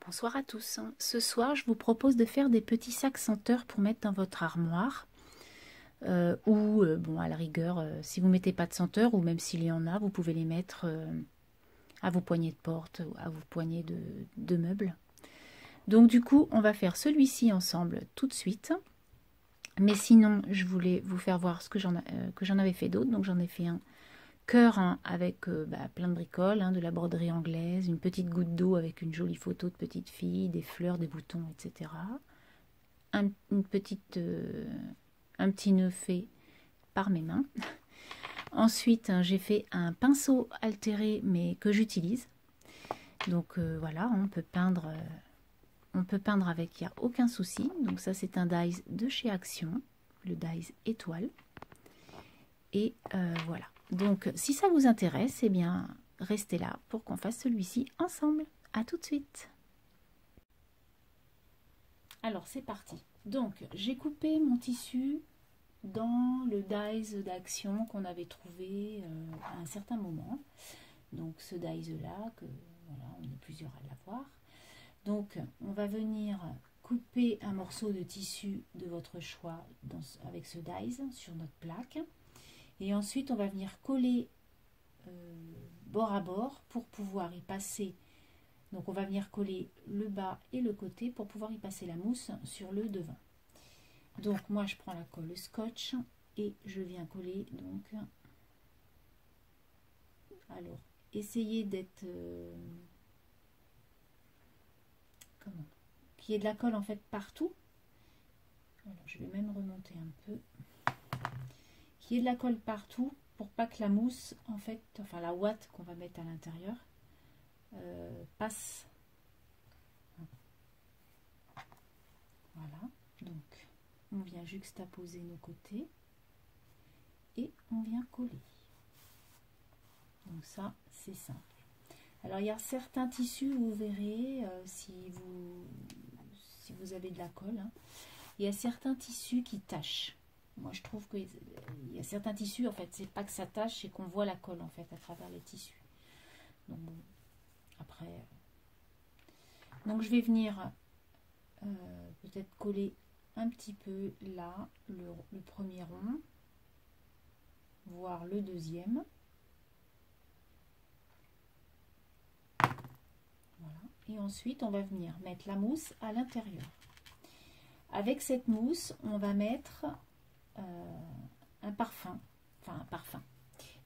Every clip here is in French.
Bonsoir à tous. Ce soir, je vous propose de faire des petits sacs senteurs pour mettre dans votre armoire. Bon, à la rigueur, si vous ne mettez pas de senteur, ou même s'il y en a, vous pouvez les mettre à vos poignées de porte, ou à vos poignées de meubles. Donc du coup, on va faire celui-ci ensemble tout de suite. Mais sinon, je voulais vous faire voir ce que j'en avais fait d'autres. Donc j'en ai fait un cœur avec plein de bricoles, de la broderie anglaise, une petite goutte d'eau avec une jolie photo de petite fille, des fleurs, des boutons, etc. Un petit nœud fait par mes mains. Ensuite, j'ai fait un pinceau altéré, mais que j'utilise. Donc voilà, on peut peindre avec, il n'y a aucun souci. Donc ça, c'est un dies de chez Action, le dies étoile. Et voilà. Donc, si ça vous intéresse, eh bien, restez là pour qu'on fasse celui-ci ensemble. À tout de suite. Alors, c'est parti. Donc, j'ai coupé mon tissu dans le dies d'Action qu'on avait trouvé à un certain moment. Donc, ce dies-là, que voilà, on est plusieurs à l'avoir. Donc, on va venir couper un morceau de tissu de votre choix avec ce dies sur notre plaque. Et ensuite, on va venir coller bord à bord pour pouvoir y passer. Donc, on va venir coller le bas et le côté pour pouvoir y passer la mousse sur le devant. Donc, moi, je prends la colle scotch et je viens coller. Donc, alors, essayez d'être... qu'il y ait de la colle en fait partout. Alors, je vais même remonter un peu. Qu'il y ait de la colle partout pour pas que la mousse, en fait, enfin la ouate qu'on va mettre à l'intérieur, passe. Voilà, donc on vient juxtaposer nos côtés et on vient coller. Donc ça, c'est simple. Alors il y a certains tissus, vous verrez, si vous avez de la colle, il y a certains tissus qui tachent. Moi, je trouve qu'il y a certains tissus, en fait, c'est pas que ça tâche, c'est qu'on voit la colle, en fait, à travers les tissus. Donc, bon, après... Donc, je vais venir peut-être coller un petit peu là, le premier rond, voire le deuxième. Voilà. Et ensuite, on va venir mettre la mousse à l'intérieur. Avec cette mousse, on va mettre... un parfum,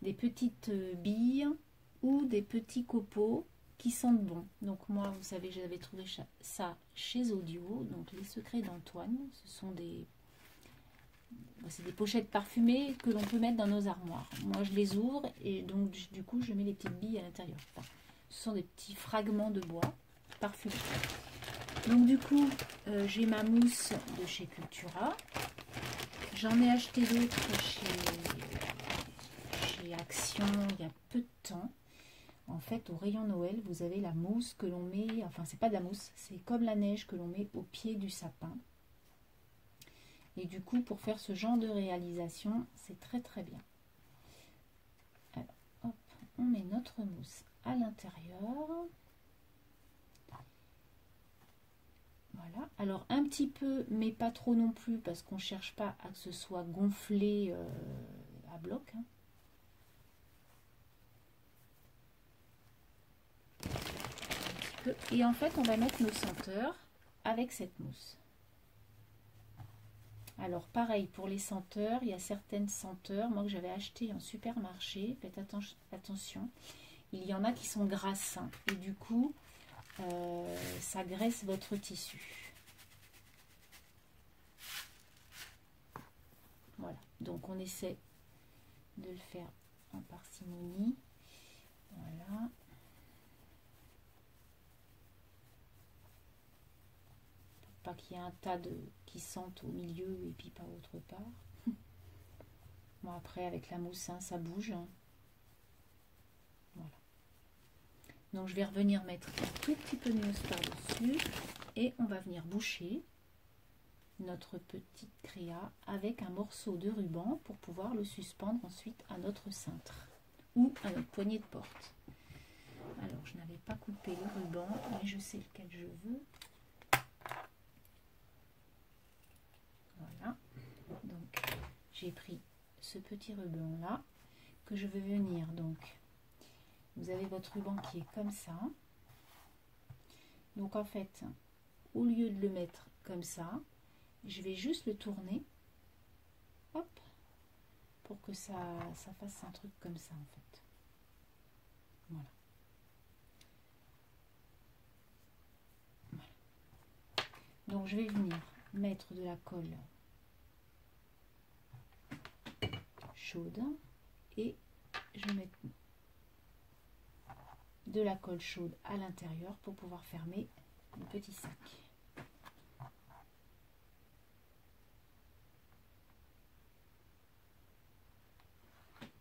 des petites billes ou des petits copeaux qui sentent bon. Donc moi, vous savez, j'avais trouvé ça chez Audio, donc les secrets d'Antoine. Ce sont c'est des pochettes parfumées que l'on peut mettre dans nos armoires. Moi, je les ouvre et donc du coup, je mets les petites billes à l'intérieur. Enfin, ce sont des petits fragments de bois parfumés. Donc du coup, j'ai ma mousse de chez Cultura. J'en ai acheté d'autres chez Action il y a peu de temps. En fait, au rayon Noël, vous avez la mousse que l'on met, enfin c'est pas de la mousse, c'est comme la neige que l'on met au pied du sapin. Et du coup, pour faire ce genre de réalisation, c'est très très bien. Alors, hop, on met notre mousse à l'intérieur. Voilà, alors un petit peu, mais pas trop non plus, parce qu'on ne cherche pas à que ce soit gonflé à bloc. Un petit peu. Et en fait, on va mettre nos senteurs avec cette mousse. Alors pareil, pour les senteurs, il y a certaines senteurs, moi que j'avais acheté en supermarché, faites attention, il y en a qui sont grasses, et du coup, ça graisse votre tissu. Voilà, donc on essaie de le faire en parcimonie. Voilà. Pour pas qu'il y ait un tas qui sentent au milieu et puis pas autre part. Bon, après avec la mousse, ça bouge. Voilà. Donc je vais revenir mettre un tout petit peu de mousse par-dessus et on va venir boucher notre petite créa avec un morceau de ruban pour pouvoir le suspendre ensuite à notre cintre ou à notre poignée de porte. Alors, je n'avais pas coupé le ruban, mais je sais lequel je veux. Voilà. Donc, j'ai pris ce petit ruban là que je veux venir. Donc, vous avez votre ruban qui est comme ça. Donc, en fait, au lieu de le mettre comme ça, je vais juste le tourner. Hop, pour que ça fasse un truc comme ça, en fait. Voilà. Voilà. Donc, je vais venir mettre de la colle chaude et je vais mettre de la colle chaude à l'intérieur pour pouvoir fermer le petit sac.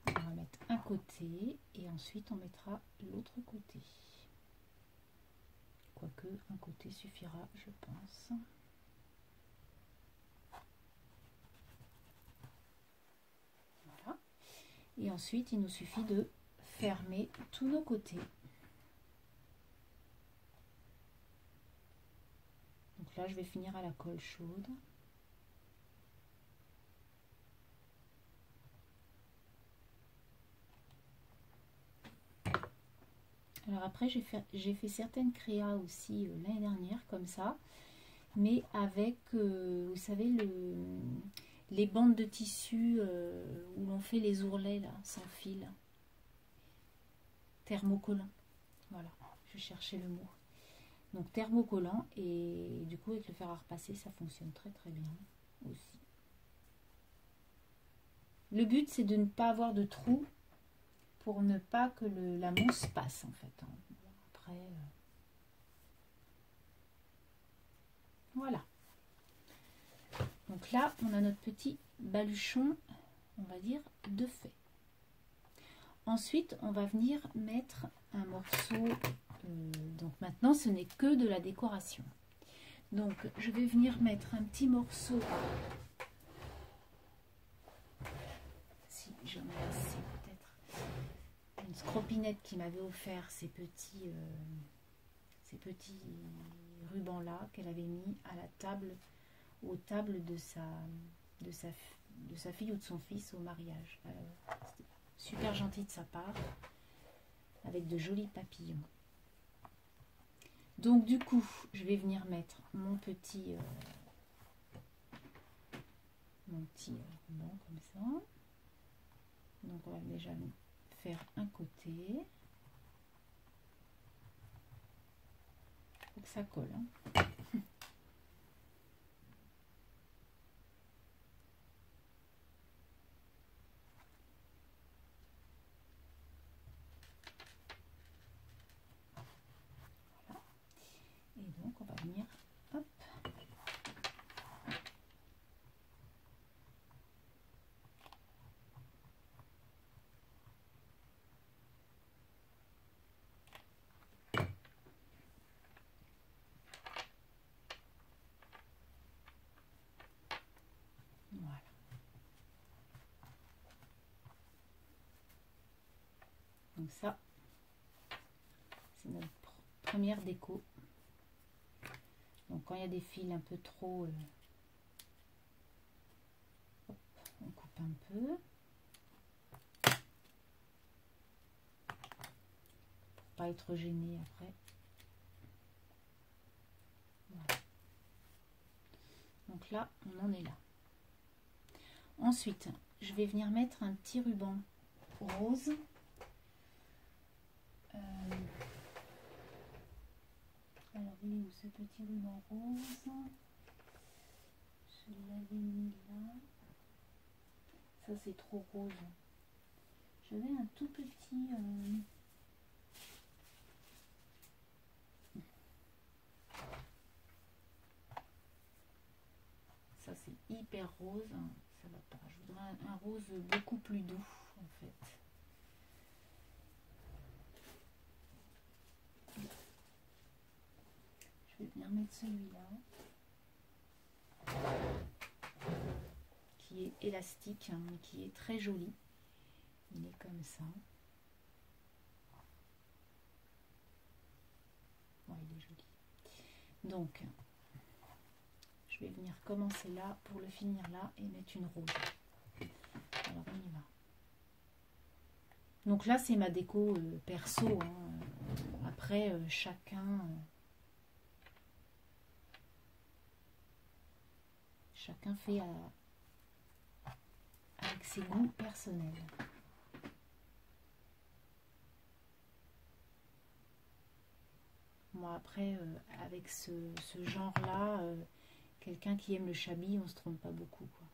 On va mettre un côté et ensuite on mettra l'autre côté. Quoique un côté suffira, je pense. Voilà. Et ensuite, il nous suffit de fermer tous nos côtés. Donc là, je vais finir à la colle chaude. Alors après, j'ai fait certaines créas aussi l'année dernière, comme ça. Mais avec, vous savez, les bandes de tissu où l'on fait les ourlets, là, sans fil. Thermocollant. Voilà, je cherchais le mot. Donc thermocollant, et du coup, avec le fer à repasser, ça fonctionne très très bien aussi. Le but, c'est de ne pas avoir de trou pour ne pas que la mousse passe, en fait. Après, voilà. Donc là, on a notre petit baluchon, on va dire, de fait. Ensuite, on va venir mettre un morceau. Donc maintenant, ce n'est que de la décoration. Donc, je vais venir mettre un petit morceau. Si j'en ai assez, peut-être. Une scropinette qui m'avait offert ces petits rubans-là qu'elle avait mis à la table, aux tables de sa fille ou de son fils au mariage. Super gentil de sa part, avec de jolis papillons. Donc du coup, je vais venir mettre mon petit ruban comme ça. Donc on va déjà faire un côté. Faut que ça colle. Hein. Et donc on va venir, hop, voilà. Donc ça, c'est notre première déco. Donc quand il y a des fils un peu trop, hop, on coupe un peu. Pour pas être gêné après. Voilà. Donc là, on en est là. Ensuite, je vais venir mettre un petit ruban rose. Alors, il est où ce petit ruban rose? Je l'avais mis là. Ça, c'est trop rose. J'avais un tout petit... Ça, c'est hyper rose. Ça va pas. Je voudrais un rose beaucoup plus doux, en fait. Je vais venir mettre celui-là. Qui est élastique, hein, qui est très joli. Il est comme ça. Ouais, il est joli. Donc, je vais venir commencer là pour le finir là et mettre une rose. Alors, on y va. Donc là, c'est ma déco perso. Hein. Après, chacun fait avec ses goûts personnels. Moi, après, avec ce genre-là, quelqu'un qui aime le chabi, on se trompe pas beaucoup, quoi.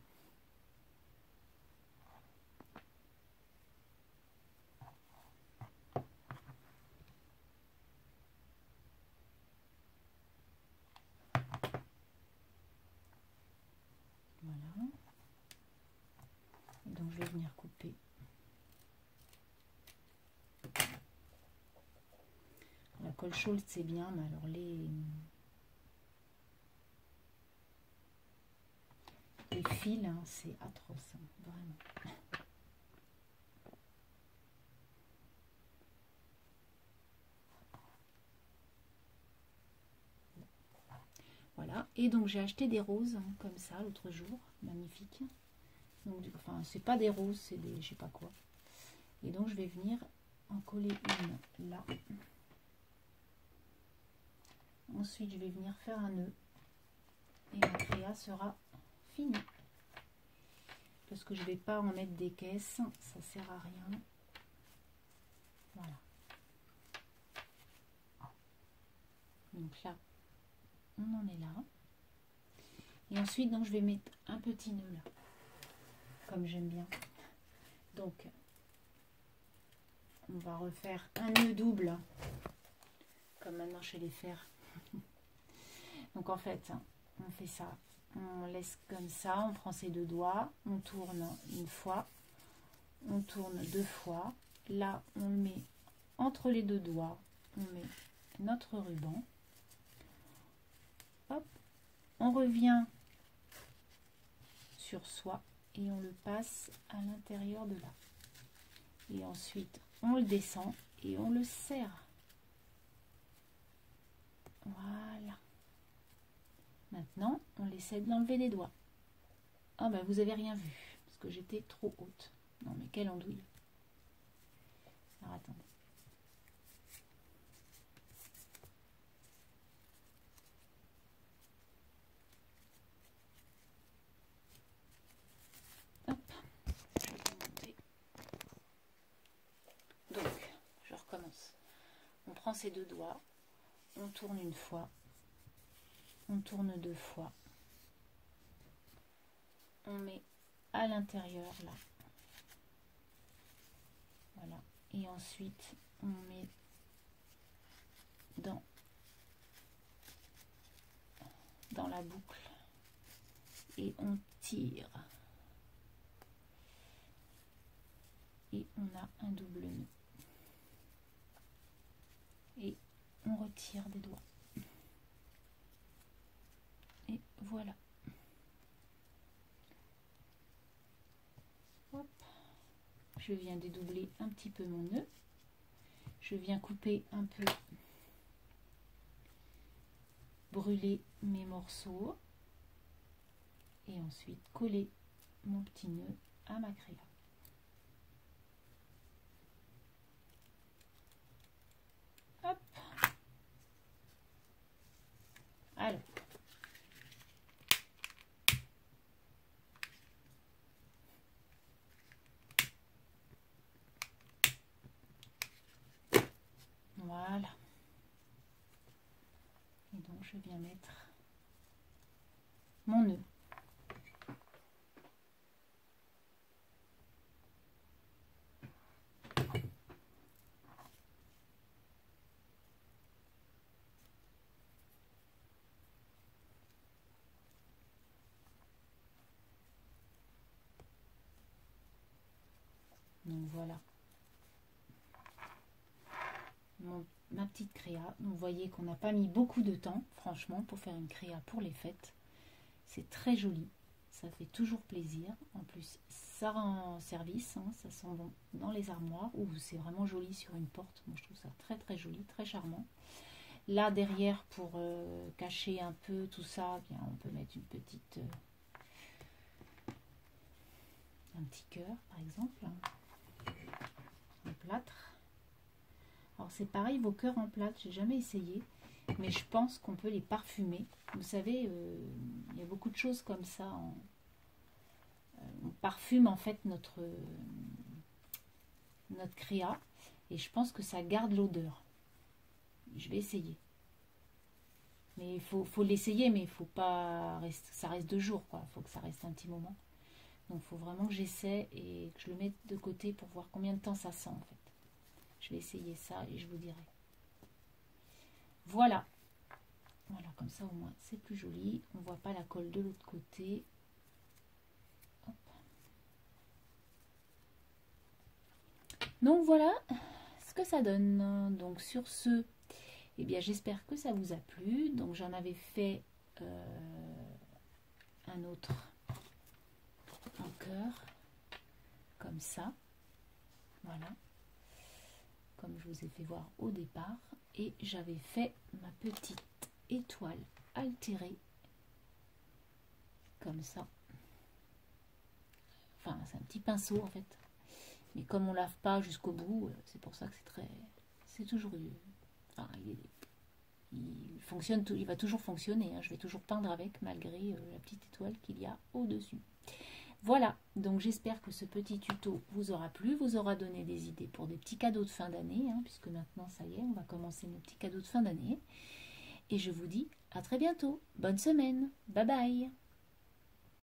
Voilà. Et donc, je vais venir couper. La colle chaude, c'est bien, mais alors les fils, hein, c'est atroce, hein, vraiment. Voilà, et donc j'ai acheté des roses, hein, comme ça, l'autre jour, magnifiques. Donc, enfin, c'est pas des roses, c'est des, je sais pas quoi. Et donc, je vais venir en coller une là. Ensuite, je vais venir faire un nœud. Et ma créa sera finie. Parce que je vais pas en mettre des caisses, ça sert à rien. Voilà. Donc là, on en est là. Et ensuite, donc, je vais mettre un petit nœud là. Comme j'aime bien. Donc, on va refaire un nœud double. Comme maintenant chez les fers. Donc en fait, on fait ça. On laisse comme ça, on prend ses deux doigts, on tourne une fois, on tourne deux fois. Là, on le met entre les deux doigts, on met notre ruban. Hop, on revient sur soi et on le passe à l'intérieur de là. Et ensuite, on le descend et on le serre. Voilà. Maintenant, on essaie d'enlever les doigts. Ah ben, vous avez rien vu, parce que j'étais trop haute. Non mais quelle andouille. Alors attendez. Hop, je vais monter. Donc, je recommence. On prend ses deux doigts, on tourne une fois, on tourne deux fois. On met à l'intérieur là. Voilà. Et ensuite, on met dans la boucle et on tire. Et on a un double nœud. Et on retire des doigts. Et voilà. Hop. Je viens dédoubler un petit peu mon nœud. Je viens couper un peu, brûler mes morceaux. Et ensuite coller mon petit nœud à ma créa. Hop. Alors. Voilà. Et donc je viens mettre mon nœud. Donc voilà ma petite créa. Donc vous voyez qu'on n'a pas mis beaucoup de temps, franchement, pour faire une créa pour les fêtes. C'est très joli, ça fait toujours plaisir. En plus, ça rend service, hein, ça sent bon dans les armoires, ou c'est vraiment joli sur une porte. Moi, je trouve ça très très joli, très charmant. Là derrière, pour cacher un peu tout ça, bien, on peut mettre une petite, un petit cœur par exemple, en plâtre. Alors c'est pareil, vos cœurs en plâtre, j'ai jamais essayé, mais je pense qu'on peut les parfumer. Vous savez, il y a beaucoup de choses comme ça. On parfume en fait notre créa, et je pense que ça garde l'odeur. Je vais essayer. Mais il faut l'essayer, mais il faut pas rester, ça reste 2 jours, quoi. Il faut que ça reste un petit moment. Donc il faut vraiment que j'essaie et que je le mette de côté pour voir combien de temps ça sent en fait. Je vais essayer ça et je vous dirai. Voilà. Voilà, comme ça au moins c'est plus joli. On ne voit pas la colle de l'autre côté. Hop. Donc voilà ce que ça donne. Donc sur ce, eh bien j'espère que ça vous a plu. Donc j'en avais fait un autre en cœur, comme ça. Voilà. Comme je vous ai fait voir au départ. Et j'avais fait ma petite étoile altérée. Comme ça. Enfin, c'est un petit pinceau en fait. Mais comme on lave pas jusqu'au bout, c'est pour ça que c'est très... C'est toujours... Enfin, il fonctionne, il va toujours fonctionner. Hein. Je vais toujours peindre avec, malgré la petite étoile qu'il y a au-dessus. Voilà, donc j'espère que ce petit tuto vous aura plu, vous aura donné des idées pour des petits cadeaux de fin d'année, hein, puisque maintenant, ça y est, on va commencer nos petits cadeaux de fin d'année. Et je vous dis à très bientôt. Bonne semaine. Bye bye.